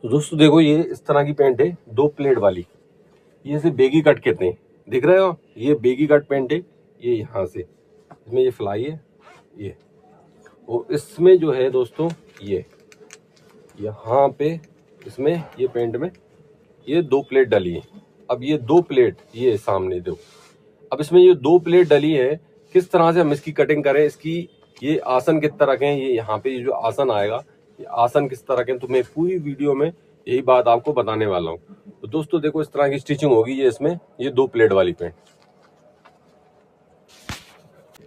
तो दोस्तों देखो, ये इस तरह की पैंट है, 2 प्लेट वाली। ये इसे बेगी कट कहते हैं, दिख रहे हो? ये बेगी कट पैंट है। ये यहाँ से इसमें ये फ्लाई है, ये और इसमें जो है दोस्तों, ये यहाँ पे इसमें ये पैंट में ये 2 प्लेट डली है। अब ये 2 प्लेट ये सामने दो, अब इसमें ये 2 प्लेट डली है, किस तरह से हम इसकी कटिंग करें, इसकी ये आसन किस तरह के हैं, ये यहाँ पे ये जो आसन आएगा, ये आसन किस तरह के हैं, तो मैं पूरी वीडियो में यही बात आपको बताने वाला हूँ। तो दोस्तों देखो, इस तरह की स्टिचिंग होगी ये इसमें, ये 2 प्लेट वाली pant.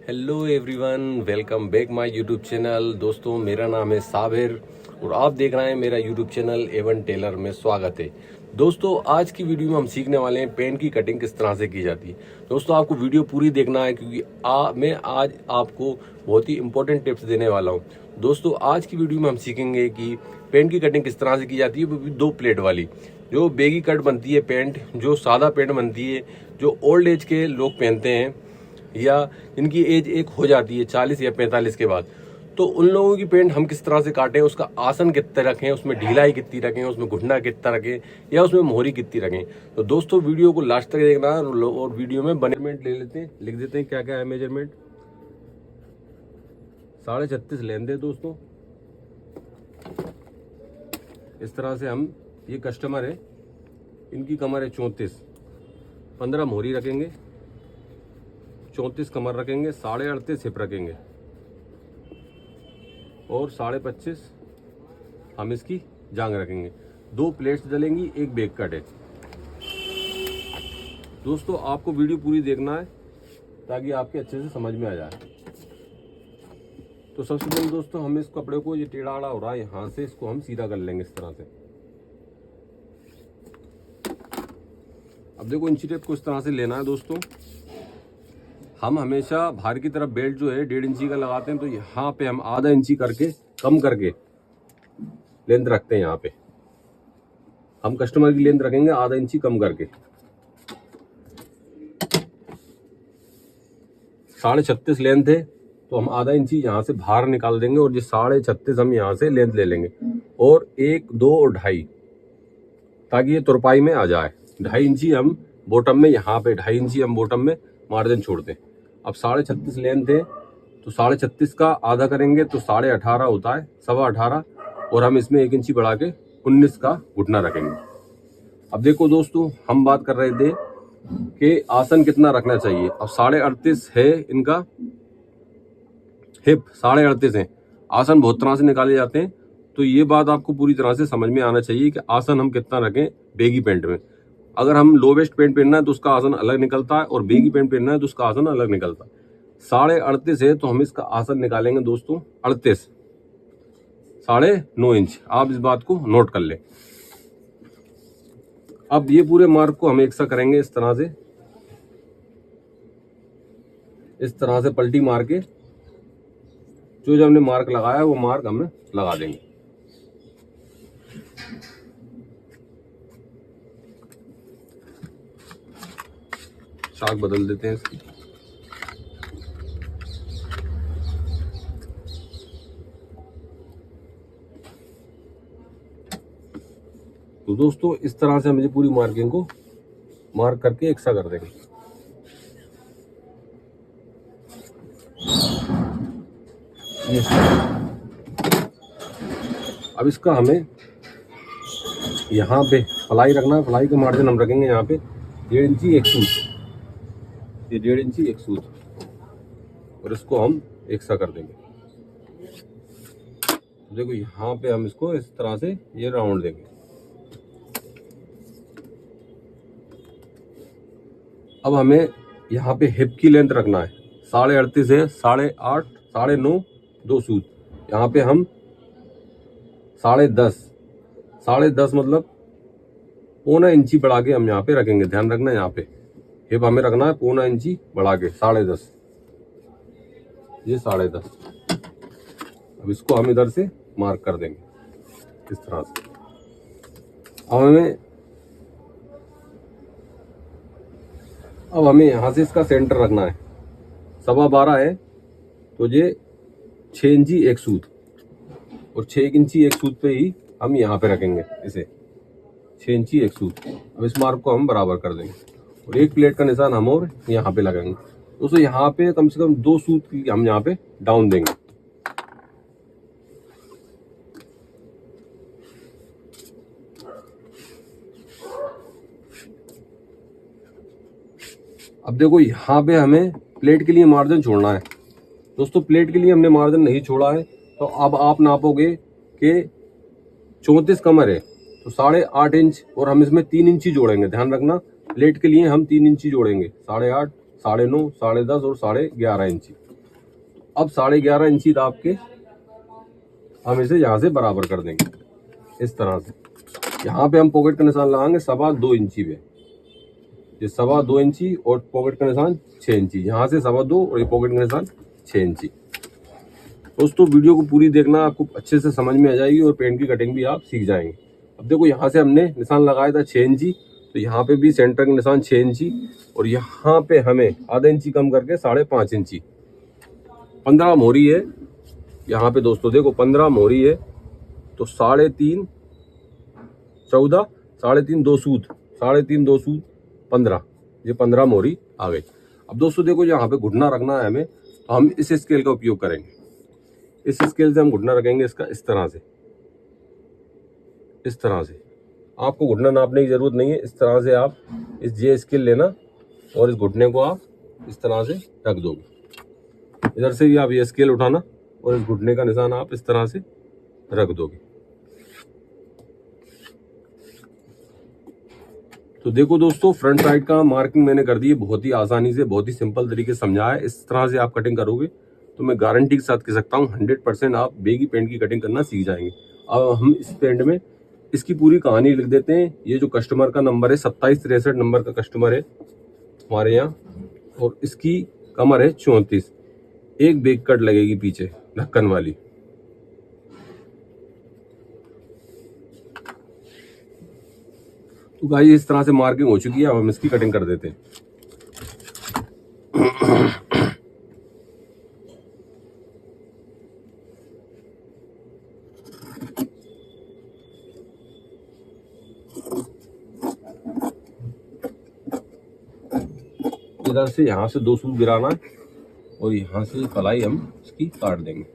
Hello everyone, welcome back my YouTube channel. दोस्तों मेरा नाम है साबिर और आप देख रहे हैं मेरा यूट्यूब चैनल एवन टेलर में स्वागत है। दोस्तों आज की वीडियो में हम सीखने वाले हैं पैंट की कटिंग किस तरह से की जाती है। दोस्तों आपको वीडियो पूरी देखना है क्योंकि मैं आज आपको बहुत ही इंपॉर्टेंट टिप्स देने वाला हूं। दोस्तों आज की वीडियो में हम सीखेंगे कि पैंट की कटिंग किस तरह से की जाती है, वो भी 2 प्लेट वाली। जो बेगी कट बनती है पैंट, जो सादा पैंट बनती है, जो ओल्ड एज के लोग पहनते हैं या इनकी एज एक हो जाती है 40 या 45 के बाद, तो उन लोगों की पैंट हम किस तरह से काटें, उसका आसन कितना रखें, उसमें ढिलाई कितनी रखें, उसमें घुटना कितना रखें या उसमें मोहरी कितनी रखें। तो दोस्तों वीडियो को लास्ट तक देखना और वीडियो में मेजरमेंट ले लेते हैं, लिख देते हैं क्या क्या है मेजरमेंट। 36.5 लेंथ है दोस्तों। इस तरह से हम, ये कस्टमर है, इनकी कमर है 34, 15 मोहरी रखेंगे, 34 कमर रखेंगे, 38.5 हिप रखेंगे और 25.5 हम इसकी जांग रखेंगे। 2 प्लेट्स डलेंगी, एक बेग कट है। दोस्तों आपको वीडियो पूरी देखना है ताकि आपके अच्छे से समझ में आ जाए। तो सबसे पहले दोस्तों हम इस कपड़े को, ये टेढ़ा आड़ा हो रहा है यहाँ से, इसको हम सीधा कर लेंगे इस तरह से। अब देखो इंची टेप को इस तरह से लेना है दोस्तों। हम हमेशा बाहर की तरफ बेल्ट जो है 1.5 इंची का लगाते हैं, तो यहाँ पे हम आधा इंची करके कम करके लेंथ रखते हैं। यहाँ पे हम कस्टमर की लेंथ रखेंगे आधा इंची कम करके। 36.5 लेंथ है तो हम आधा इंची यहाँ से बाहर निकाल देंगे और ये 36.5 हम यहाँ से लेंथ ले लेंगे और 1, 2 और 2.5 ताकि ये तुरपाई में आ जाए। 2.5 इंची हम बॉटम में, यहाँ पे 2.5 इंची हम बॉटम में मार्जिन छोड़ दें। अब 36.5 लेंथ है तो 36.5 का आधा करेंगे तो 18.5 होता है, 18.25 और हम इसमें 1 इंची बढ़ा के 19 का घुटना रखेंगे। अब देखो दोस्तों, हम बात कर रहे थे कि आसन कितना रखना चाहिए। अब 38.5 है इनका हिप, 38.5 है। आसन बहुत तरह से निकाले जाते हैं, तो ये बात आपको पूरी तरह से समझ में आना चाहिए कि आसन हम कितना रखें बेगी पैंट में। अगर हम लो वेस्ट पैंट पहनना है तो उसका आसन अलग निकलता है और बेगी पैंट पहनना है तो उसका आसन अलग निकलता है। 38.5 है तो हम इसका आसन निकालेंगे दोस्तों 38, 9.5 इंच। आप इस बात को नोट कर लें। अब ये पूरे मार्क को हम एक सा करेंगे इस तरह से, इस तरह से पलटी मार के जो हमने मार्क लगाया वो मार्क हमें लगा देंगे। चाक बदल देते हैं इसकी। तो दोस्तों इस तरह से हम ये पूरी मार्किंग को मार्क करके एक सा कर देंगे। अब इसका हमें यहाँ पे फ्लाई रखना है। फ्लाई का मार्जिन हम रखेंगे यहाँ पे 1.5 इंची एक सूत, ये 1.5 इंची एक सूत और इसको हम एक सा कर देंगे। देखो यहाँ पे हम इसको इस तरह से ये राउंड देंगे। अब हमें यहाँ पे हिप की लेंथ रखना है, 38.5 है, 8.5, 9.5 2 सूत। यहाँ पे हम 10.5 मतलब 1.25 इंची बढ़ा के हम यहाँ पे रखेंगे। ध्यान रखना यहाँ पे हिप हमें रखना है 1.25 इंची बढ़ा के, 10.5, ये 10.5। अब इसको हम इधर से मार्क कर देंगे इस तरह से। अब हमें यहाँ से इसका सेंटर रखना है, 12.25 है तो ये 6 इंची एक सूत और 6 इंची एक सूत पे ही हम यहाँ पे रखेंगे इसे 6 इंची एक सूत। अब इस मार्क को हम बराबर कर देंगे और एक प्लेट का निशान हम और यहाँ पे लगाएंगे। दोस्तों यहाँ पे कम से कम 2 सूत की हम यहाँ पे डाउन देंगे। अब देखो यहाँ पे हमें प्लेट के लिए मार्जिन छोड़ना है। दोस्तों प्लेट के लिए हमने मार्जिन नहीं छोड़ा है, तो अब आप नापोगे कि 34 कमर है तो 8.5 इंच और हम इसमें 3 इंची जोड़ेंगे। ध्यान रखना प्लेट के लिए हम 3 इंची जोड़ेंगे, 8.5, 9.5, 10.5 और 11.5 इंची। अब 11.5 इंची दाब के हम इसे यहाँ से बराबर कर देंगे इस तरह से। यहाँ पे हम पॉकेट का निशान लगाएंगे 2.25 इंची पे, ये 2.25 इंची और पॉकेट का निशान 6 इंची। यहाँ से 2.25 और ये पॉकेट का निशान 6 इंची। दोस्तों वीडियो को पूरी देखना, आपको अच्छे से समझ में आ जाएगी और पेंट की कटिंग भी आप सीख जाएंगे। अब देखो यहाँ से हमने निशान लगाया था 6 इंची, तो यहाँ पे भी सेंटर का निशान 6 इंची और यहाँ पे हमें आधा इंची कम करके 5.5 इंची। 15 मोहरी है यहाँ पे। दोस्तों देखो 15 मोहरी है तो 3.5, 14, 3.5 2 सूत, 3.5 2 सूत 15, ये 15 मोहरी आ गई। अब दोस्तों देखो यहाँ पे घुटना रखना है हमें, तो हम इस स्केल का उपयोग करेंगे। इस स्केल से हम घुटना रखेंगे इसका इस तरह से, इस तरह से। आपको घुटना नापने की जरूरत नहीं है, इस तरह से आप इस जे स्केल लेना और इस घुटने को आप इस तरह से रख दोगे। इधर से भी आप ये स्केल उठाना और इस घुटने का निशान आप इस तरह से रख दोगे। तो देखो दोस्तों फ्रंट साइड का मार्किंग मैंने कर दी है, बहुत ही आसानी से, बहुत ही सिंपल तरीके से समझाया है। इस तरह से आप कटिंग करोगे तो मैं गारंटी के साथ कह सकता हूँ 100% आप बेगी पेंट की कटिंग करना सीख जाएंगे। अब हम इस पेंट में इसकी पूरी कहानी लिख देते हैं। ये जो कस्टमर का नंबर है 2763 नंबर का कस्टमर है हमारे यहाँ, और इसकी कमर है 34। एक बेग कट लगेगी पीछे ढक्कन वाली। तो गाइस इस तरह से मार्किंग हो चुकी है, अब हम इसकी कटिंग कर देते हैं। इधर से यहाँ से 2 सूत गिराना है और यहाँ से पलाई हम इसकी काट देंगे।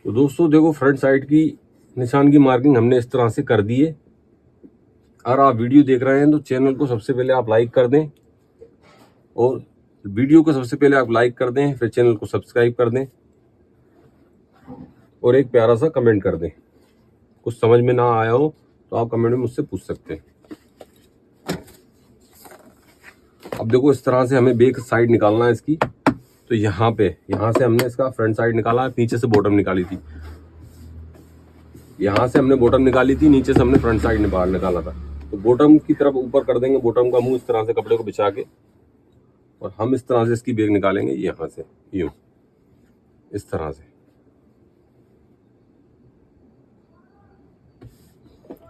तो दोस्तों देखो फ्रंट साइड की निशान की मार्किंग हमने इस तरह से कर दी है। अगर आप वीडियो देख रहे हैं तो चैनल को सबसे पहले आप लाइक कर दें, और वीडियो को सबसे पहले आप लाइक कर दें, फिर चैनल को सब्सक्राइब कर दें और एक प्यारा सा कमेंट कर दें। कुछ समझ में ना आया हो तो आप कमेंट में मुझसे पूछ सकते हैं। अब देखो इस तरह से हमें बैक साइड निकालना है इसकी। तो यहाँ से हमने इसका फ्रंट साइड निकाला है, नीचे से बॉटम निकाली थी। यहाँ से हमने बॉटम निकाली थी, नीचे से हमने फ्रंट साइड बाहर निकाला था। तो बॉटम की तरफ ऊपर कर देंगे, बॉटम का मुंह इस तरह से कपड़े को बिछा के, और हम इस तरह से इसकी बैक निकालेंगे यहाँ से यूं, इस तरह से,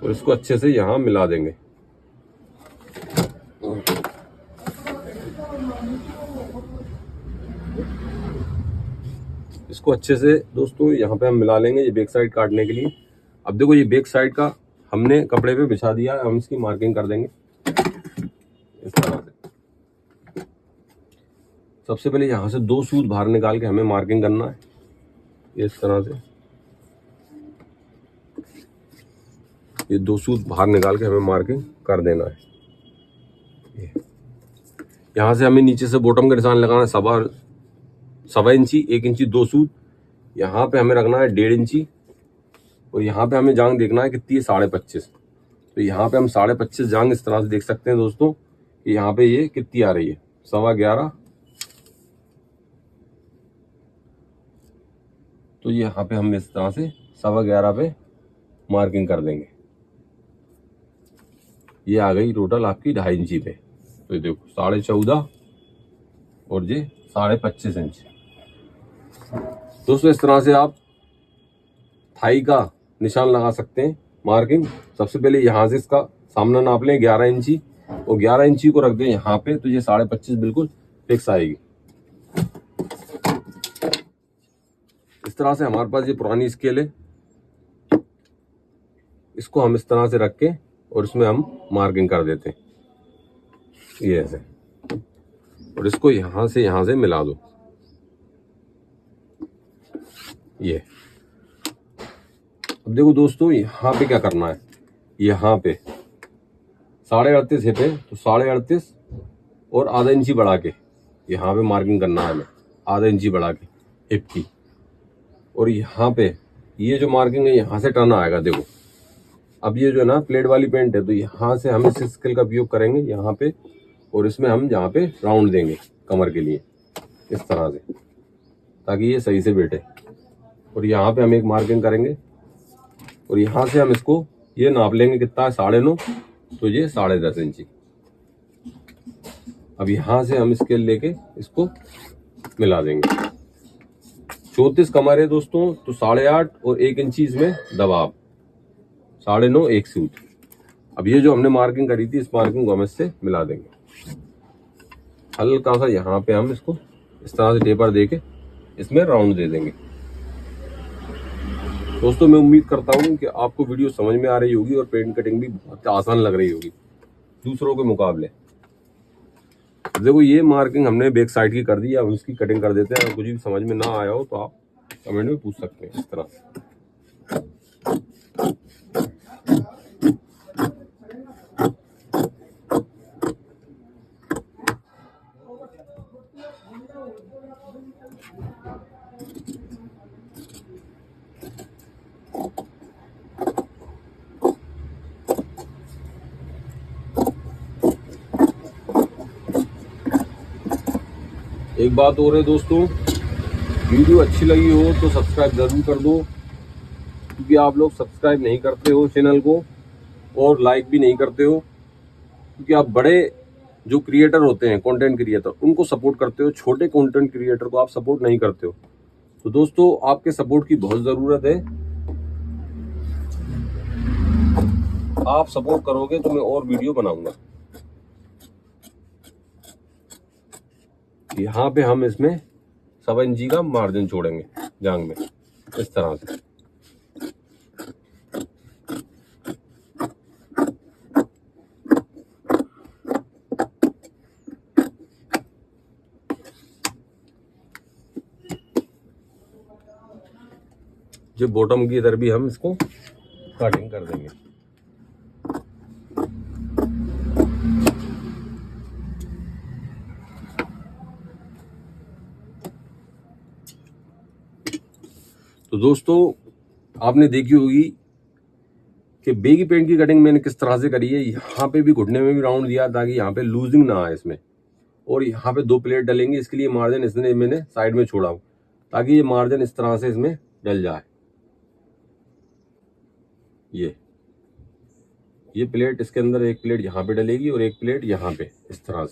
और इसको अच्छे से यहाँ मिला देंगे। इसको अच्छे से दोस्तों यहाँ पे हम मिला लेंगे ये बैक साइड काटने के लिए। अब देखो ये बैक साइड का हमने कपड़े पे बिछा दिया है, हम इसकी मार्किंग कर देंगे इस तरह से। सबसे पहले यहाँ से 2 सूत बाहर निकाल के हमें मार्किंग करना है, ये इस तरह से। ये 2 सूत बाहर निकाल के हमें मार्किंग कर देना है। यहाँ से हमें नीचे से बॉटम का निशान लगाना है 1.25 इंची, 1 इंची 2 सूत। यहाँ पे हमें रखना है 1.5 इंची और यहाँ पे हमें जांग देखना है कितनी है 25.5। तो यहाँ पे हम 25.5 जांग इस तरह से देख सकते हैं दोस्तों कि यहाँ पे ये कितनी आ रही है 11.25। तो यहाँ पे हम इस तरह से 11.25 पे मार्किंग कर देंगे। ये आ गई टोटल आपकी 2.5 इंची पे। तो ये देखो 14.5 और ये 25.5 इंच। दोस्तों इस तरह से आप थाई का निशान लगा सकते हैं मार्किंग। सबसे पहले यहाँ से इसका सामना नाप लें 11 इंची और 11 इंची को रख दें यहाँ पे, तो ये 25.5 बिल्कुल फिक्स आएगी। इस तरह से हमारे पास ये पुरानी स्केल है, इसको हम इस तरह से रख के और इसमें हम मार्किंग कर देते हैं ये ऐसे, और इसको यहाँ से मिला दो ये। अब देखो दोस्तों यहाँ पे क्या करना है, यहाँ पे 38.5 हिप है तो 38.5 और आधा इंची बढ़ा के यहाँ पे मार्किंग करना है हमें, आधा इंची बढ़ा के हिप की। और यहाँ पे ये जो मार्किंग है यहाँ से टर्न आएगा। देखो अब ये जो है ना प्लेट वाली पेंट है, तो यहाँ से हम इस स्केल का उपयोग करेंगे यहाँ पे, और इसमें हम यहाँ पे राउंड देंगे कमर के लिए इस तरह से, ताकि ये सही से बैठे। और यहाँ पे हम एक मार्किंग करेंगे और यहाँ से हम इसको ये नाप लेंगे कितना है 9.5, तो ये 10.5 इंची। अब यहाँ से हम स्केल लेके इसको मिला देंगे। 34 कमर है दोस्तों, तो 8.5 और 1 इंची इसमें दबाव, 9.5 एक सूत। अब ये जो हमने मार्किंग करी थी इस मार्किंग को हम इससे मिला देंगे। हल्का सा यहाँ पे हम इसको इस तरह से टेपर देके इसमें राउंड दे देंगे। दोस्तों मैं उम्मीद करता हूँ कि आपको वीडियो समझ में आ रही होगी और पेंट कटिंग भी बहुत आसान लग रही होगी दूसरों के मुकाबले। देखो ये मार्किंग हमने बैक साइड की कर दी, अब इसकी कटिंग कर देते हैं। अगर कुछ भी समझ में ना आया हो तो आप कमेंट में पूछ सकते हैं इस तरह से। एक बात और है दोस्तों, वीडियो अच्छी लगी हो तो सब्सक्राइब जरूर कर दो, क्योंकि आप लोग सब्सक्राइब नहीं करते हो चैनल को और लाइक भी नहीं करते हो, क्योंकि आप बड़े जो क्रिएटर होते हैं कंटेंट क्रिएटर उनको सपोर्ट करते हो, छोटे कंटेंट क्रिएटर को आप सपोर्ट नहीं करते हो। तो दोस्तों आपके सपोर्ट की बहुत ज़रूरत है। आप सपोर्ट करोगे तो मैं और वीडियो बनाऊंगा। यहाँ पे हम इसमें 7 इंची का मार्जिन छोड़ेंगे जांग में इस तरह से। जो बॉटम की इधर भी हम इसको कटिंग कर देंगे। तो दोस्तों आपने देखी होगी कि बेगी पेंट की कटिंग मैंने किस तरह से करी है। यहाँ पे भी घुटने में भी राउंड दिया ताकि यहाँ पे लूजिंग ना आए इसमें, और यहाँ पे 2 प्लेट डलेंगे, इसके लिए मार्जिन इसने मैंने साइड में छोड़ा हूँ ताकि ये मार्जिन इस तरह से इसमें डल जाए। ये प्लेट इसके अंदर, एक प्लेट यहाँ पे डलेगी और एक प्लेट यहाँ पे इस तरह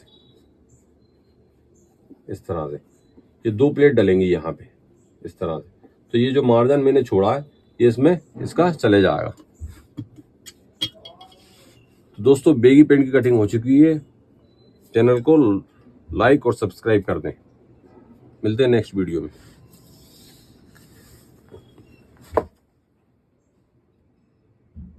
से ये 2 प्लेट डलेंगी यहाँ पे इस तरह से। तो ये जो मार्जिन मैंने छोड़ा है ये इसमें इसका चले जाएगा। तो दोस्तों बेगी पेंट की कटिंग हो चुकी है। चैनल को लाइक और सब्सक्राइब कर दें। मिलते हैं नेक्स्ट वीडियो में।